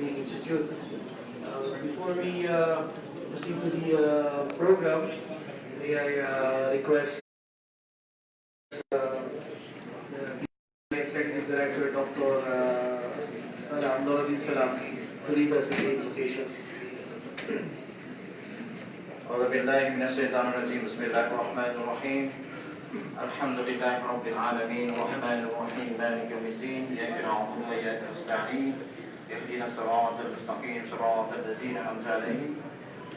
Trafficking Institute. Before we proceed to the program, may I request the Executive Director, Dr. Salam, to lead us in the invocation. أعوذ بالله من الشيطان الرجيم بسم الله الرحمن الرحيم الحمد لله رب العالمين الرحمن الرحيم مالك يوم الدين إياك نعبد وإياك نستعين اهدنا الصراط المستقيم صراط الذين أنعمت عليهم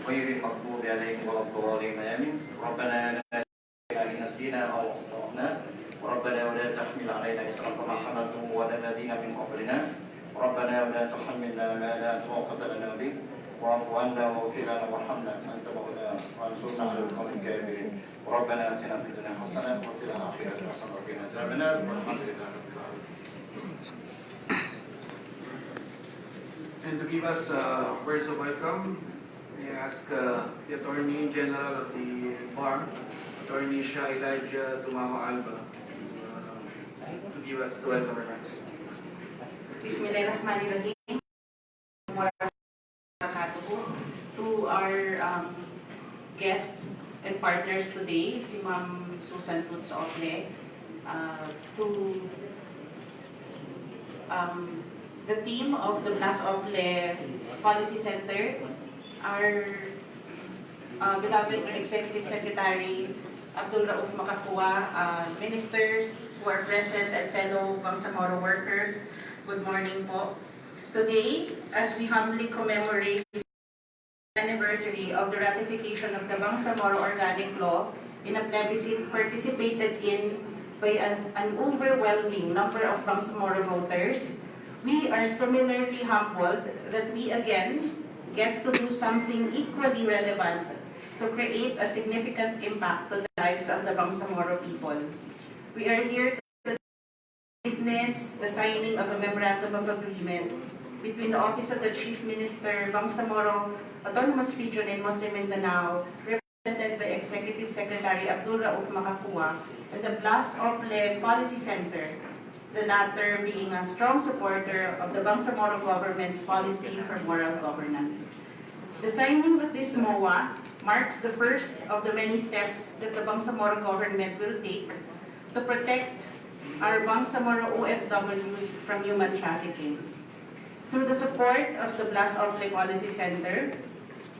غير المغضوب عليهم ولا الضالين آمين ربنا لا تحمل نسينا أو أخطأنا ربنا ولا تحمل علينا إصرا كما حملته على الذين من قبلنا ربنا ولا تحملنا ما لا طاقة لنا به واعف عنا واغفر لنا وارحمنا انت مولانا وانصرنا على القوم الكافرين ربنا اتنا في الدنيا حسنه وفي الاخره حسنه وقنا عذاب النار والحمد لله رب العالمين. And to give us words of welcome, I ask the Attorney General of the Bar, Attorney Shah Elijah Tumawa Alba, to give us the welcome remarks. Bismillahirrahmanirrahim. To our guests and partners today, si Ma'am Susan Puts Ople, to the team of the Blas Ople Policy Center, our beloved Executive Secretary Abdul Rauf Makakua, ministers who are present and fellow Bangsamoro workers, good morning po. Today, as we humbly commemorate the anniversary of the ratification of the Bangsamoro Organic Law in a plebiscite participated in by an overwhelming number of Bangsamoro voters, we are similarly humbled that we again get to do something equally relevant to create a significant impact to the lives of the Bangsamoro people. We are here to witness the signing of a memorandum of agreement between the Office of the Chief Minister, Bangsamoro Autonomous Region in Muslim Mindanao, represented by Executive Secretary Abdul Rauf Makakua, and the Blas Ople Policy Center, the latter being a strong supporter of the Bangsamoro government's policy for moral governance. The signing of this MOA marks the first of the many steps that the Bangsamoro government will take to protect our Bangsamoro OFWs from human trafficking. Through the support of the Blas Ople Policy Center,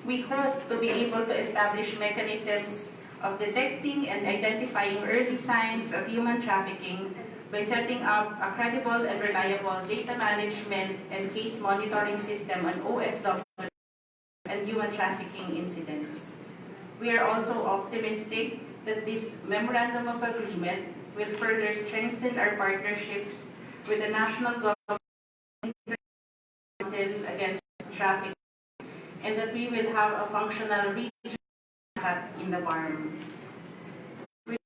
we hope to be able to establish mechanisms of detecting and identifying early signs of human trafficking by setting up a credible and reliable data management and case monitoring system on OFW and human trafficking incidents. We are also optimistic that this Memorandum of Agreement will further strengthen our partnerships with the national government against trafficking, and that we will have a functional region in the farm. We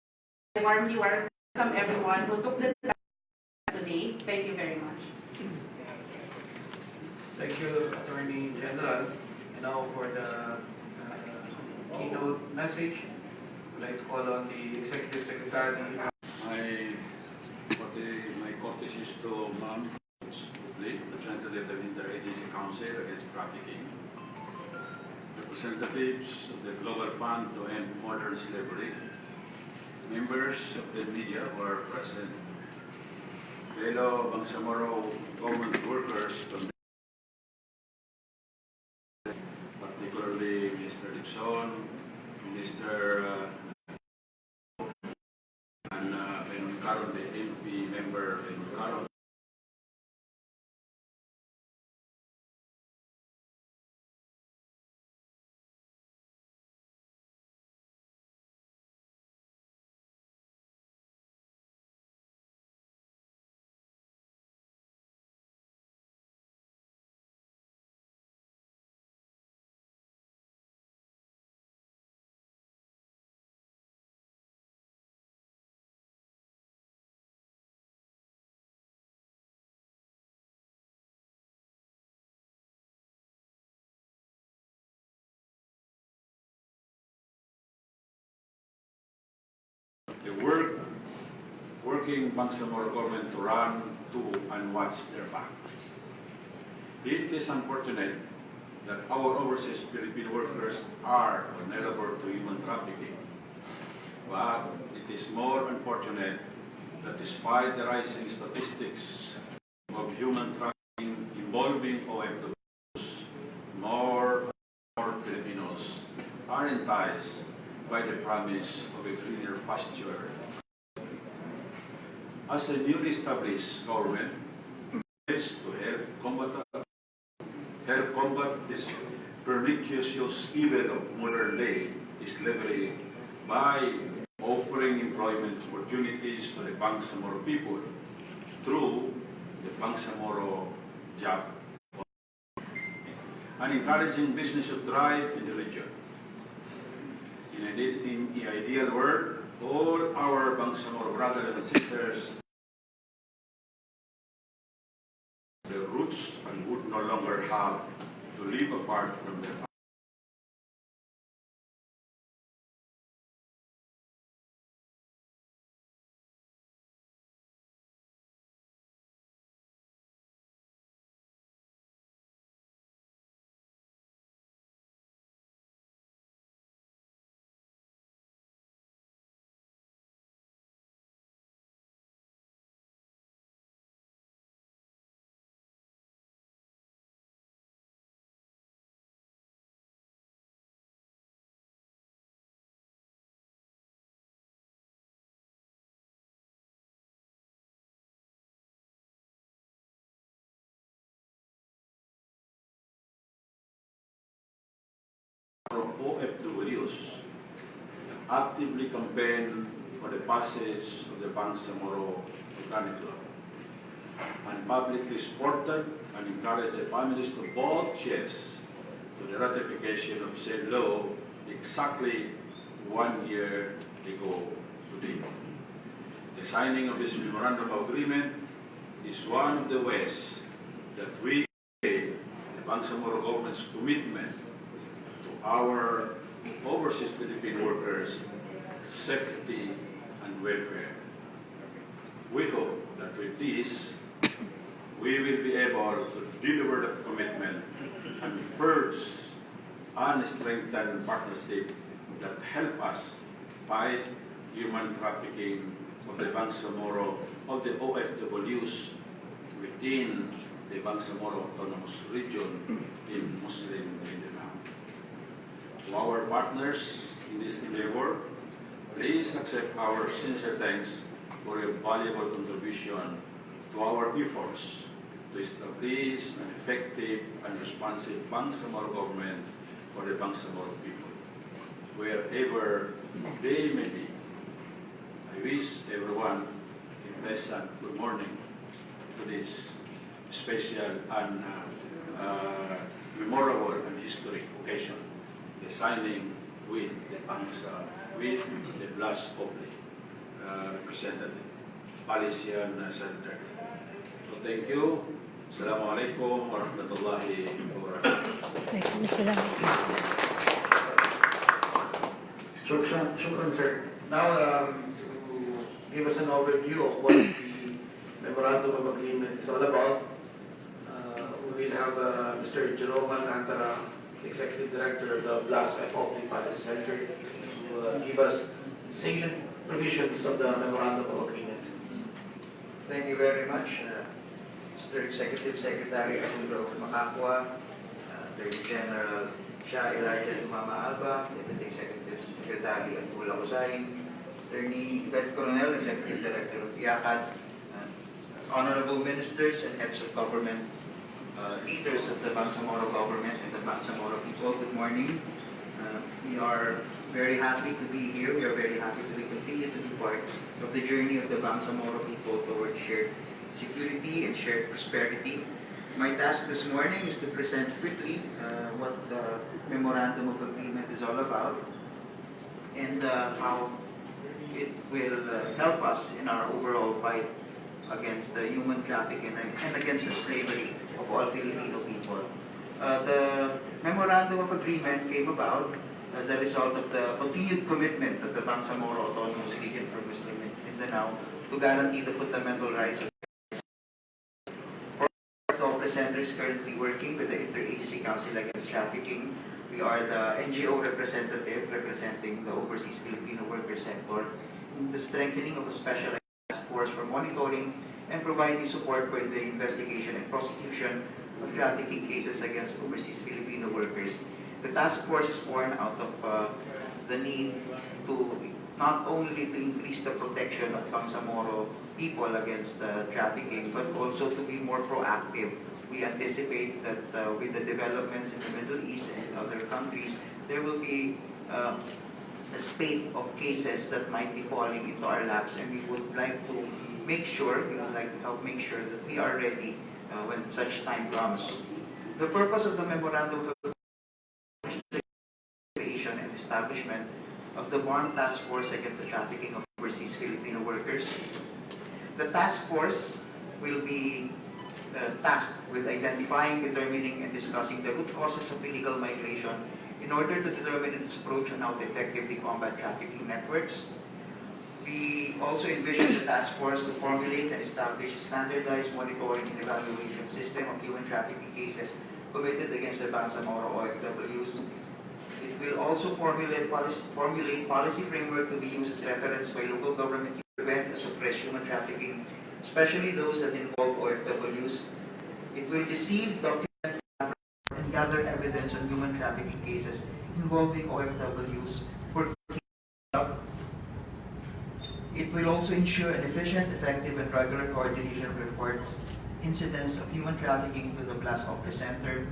warmly welcome everyone who took the time today. Thank you very much. Thank you, Attorney General. Now for the keynote message, I'd like to call on the Executive Secretary. My courtesies to Ma'am representative of the Interagency Council Against Trafficking, representatives of the Global Fund to End Modern Slavery, members of the media who are present, fellow Bangsamoro government workers, particularly Mr. Dixon, Mr. and Caron, the MP member, Caron. The working Bangsamoro government to run to and watch their back. It is unfortunate that our overseas Filipino workers are vulnerable to human trafficking. But it is more unfortunate that despite the rising statistics of human trafficking involving OFWs, more and more Filipinos are enticed by the promise of a greener pasture. As a newly established government, is to help combat this pernicious evil of modern day slavery by offering employment opportunities to the Bangsamoro people through the Bangsamoro job and encouraging business to thrive in the region. In the ideal world, all our Bangsamoro brothers and sisters, their roots and would no longer have to live apart from their OFWs actively campaign for the passage of the Bangsamoro Organic Law and publicly supported and encouraged the families to vote yes to the ratification of said law exactly 1 year ago today. The signing of this memorandum of agreement is one of the ways that we the Bangsamoro government's commitment to our overseas Filipino workers' safety and welfare. We hope that with this, we will be able to deliver that commitment and forge and strengthen partnership that help us fight human trafficking of the Bangsamoro of the OFWs within the Bangsamoro Autonomous Region in Muslim Mindanao. To our partners in this endeavor, please accept our sincere thanks for your valuable contribution to our efforts to establish an effective and responsive Bangsamoro government for the Bangsamoro people, wherever they may be. I wish everyone a pleasant good morning to this special and memorable and historic occasion, the signing with the with the Bajau Hall representative, Palestinian Center. So thank you. Assalamualaikum warahmatullahi wabarakatuh. Thank you, Mr. Lang. Shukran, sir. Now, to give us an overview of what the Memorandum of Agreement is all about, we will have Mr. Jerome Alcantara, Executive Director of the Bajau Hall Policy Center, to give us salient provisions of the Memorandum of Agreement. Thank you very much, Mr. Executive Secretary Abdul Makakwa, Attorney General Shah Elijah Tumama Alba, Deputy Executive Secretary Abdul Hussain, Attorney Yvette Colonel, Executive Director of IACAD, Honorable Ministers and Heads of Government, leaders of the Bangsamoro government and the Bangsamoro people, good morning. We are very happy to be here. We are very happy to continue to be part of the journey of the Bangsamoro people towards shared security and shared prosperity. My task this morning is to present quickly what the Memorandum of Agreement is all about and how it will help us in our overall fight against human trafficking and against the slavery of all Filipino people. The Memorandum of Agreement came about as a result of the continued commitment of the Bangsamoro Autonomous Region for Muslim Mindanao to guarantee the fundamental rights of represent Center is currently working with the Interagency Council Against Trafficking. We are the NGO representative representing the overseas Filipino worker sector in the strengthening of a specialized task force for monitoring and providing support for the investigation and prosecution of trafficking cases against overseas Filipino workers. The task force is born out of the need to not only to increase the protection of Bangsamoro people against trafficking, but also to be more proactive. We anticipate that with the developments in the Middle East and other countries, there will be a spate of cases that might be falling into our laps, and we would like to make sure, we would like to help make sure that we are ready when such time comes. The purpose of the memorandum of the creation and establishment of the Armed Task Force Against the Trafficking of Overseas Filipino Workers. The task force will be tasked with identifying, determining, and discussing the root causes of illegal migration in order to determine its approach on how to effectively combat trafficking networks. We also envision the task force to formulate and establish a standardized monitoring and evaluation system of human trafficking cases committed against the Bangsamoro OFWs. It will also formulate policy framework to be used as reference by local government to prevent and suppress human trafficking, especially those that involve OFWs. It will receive, document, and gather evidence on human trafficking cases involving OFWs for up. It will also ensure an efficient, effective, and regular coordination of reports, incidents of human trafficking to the Blast Opera Center.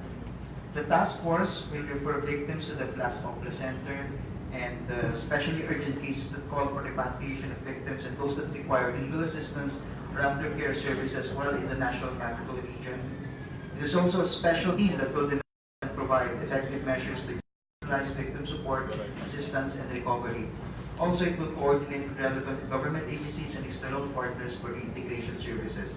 The task force will refer victims to the Blast Opera Center, and especially urgent cases that call for repatriation of victims and those that require legal assistance or aftercare services while in the National Capital Region. It is also a special team that will develop and provide effective measures to utilize victim support, assistance, and recovery. Also, it will coordinate with relevant government agencies and external partners for reintegration services.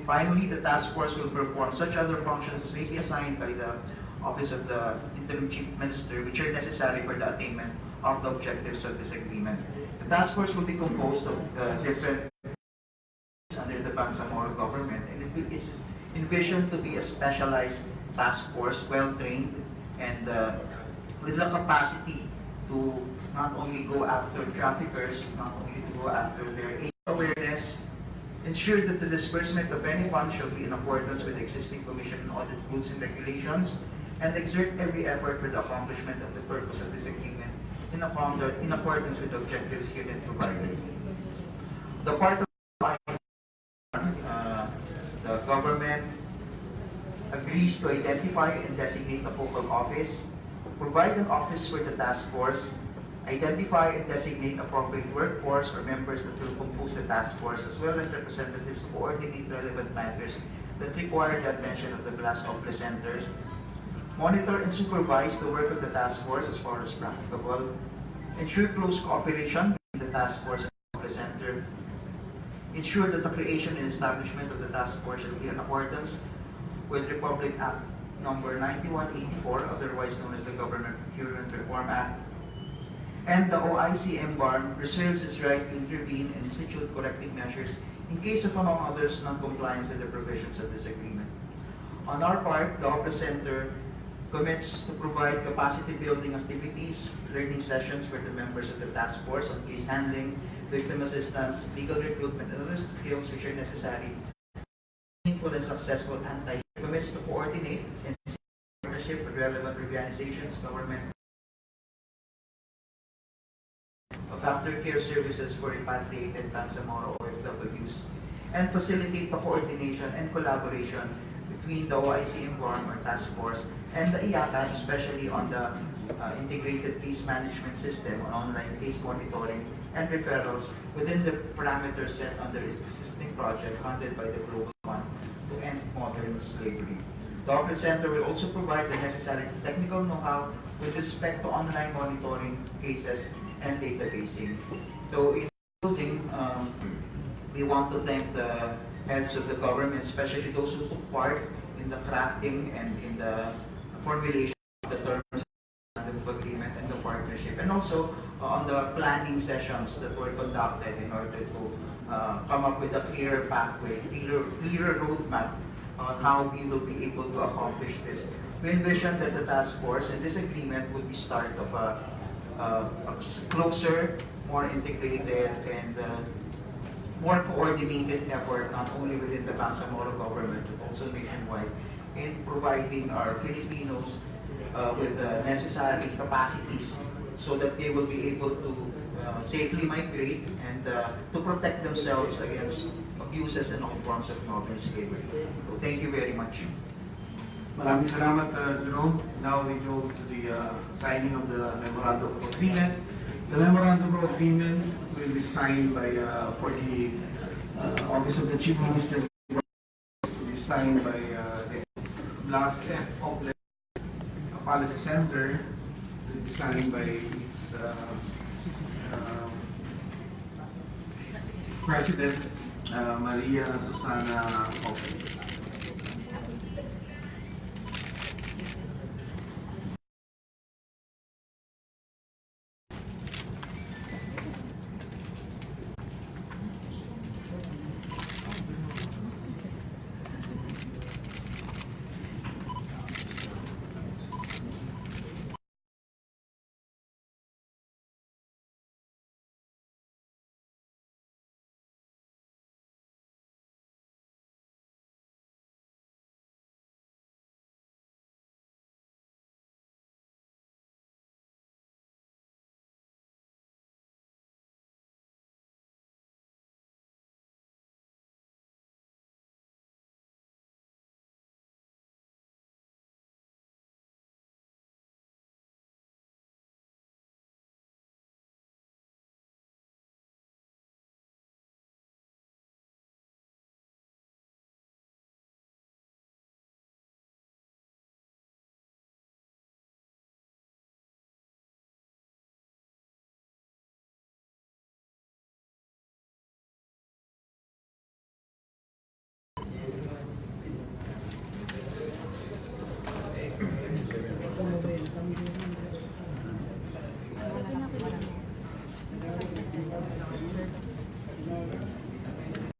Finally, the task force will perform such other functions as may be assigned by the Office of the Interim Chief Minister, which are necessary for the attainment of the objectives of this agreement. The task force will be composed of different under the Bangsamoro government, and it is envisioned to be a specialized task force, well-trained, and with the capacity to not only go after traffickers, not only to go after their awareness, ensure that the disbursement of any funds shall be in accordance with existing Commission and audit rules and regulations, and exert every effort for the accomplishment of the purpose of this agreement in accordance with the objectives herein provided. The part of the government agrees to identify and designate a focal office, provide an office for the task force, identify and designate appropriate workforce or members that will compose the task force, as well as representatives to coordinate relevant matters that require the attention of the Blast Opera Centers, monitor and supervise the work of the task force as far as practicable, ensure close cooperation between the task force and the Opera Center, ensure that the creation and establishment of the task force shall be in accordance with Republic Act Number 9184, otherwise known as the Government Procurement Reform Act, and the OICM BARM reserves its right to intervene and institute corrective measures in case of, among others, non-compliance with the provisions of this agreement. On our part, the Opera Center commits to provide capacity building activities, learning sessions for the members of the task force on case handling, victim assistance, legal recruitment, and other skills which are necessary. Meaningful and successful commits to coordinate and partnership with relevant organizations, government, of aftercare services for repatriated Bangsamoro OFWs, and facilitate the coordination and collaboration between the OICM BARM or task force and the IACAT, especially on the integrated case management system on online case monitoring and referrals within the parameters set under its existing project funded by the Global Fund to end modern slavery. The Opera Center will also provide the necessary technical know-how with respect to online monitoring cases and databasing. So in closing, we want to thank the heads of the government, especially those who took part in the crafting and in the formulation of the terms of agreement and the partnership, and also on the planning sessions that were conducted in order to come up with a clearer pathway, clearer roadmap on how we will be able to accomplish this. We envision that the task force and this agreement would be start of a closer, more integrated, and more coordinated effort, not only within the Bangsamoro government, but also nationwide, in providing our Filipinos with the necessary capacities so that they will be able to safely migrate and to protect themselves against abuses and all forms of modern slavery. So thank you very much. Maraming salamat, Jerome. Now we go to the signing of the Memorandum of Agreement. The Memorandum of Agreement will be signed by, for the Office of the Chief Minister, to be signed by the Blas F. Opler Policy Center, will be signed by its President, Maria Susana Opler.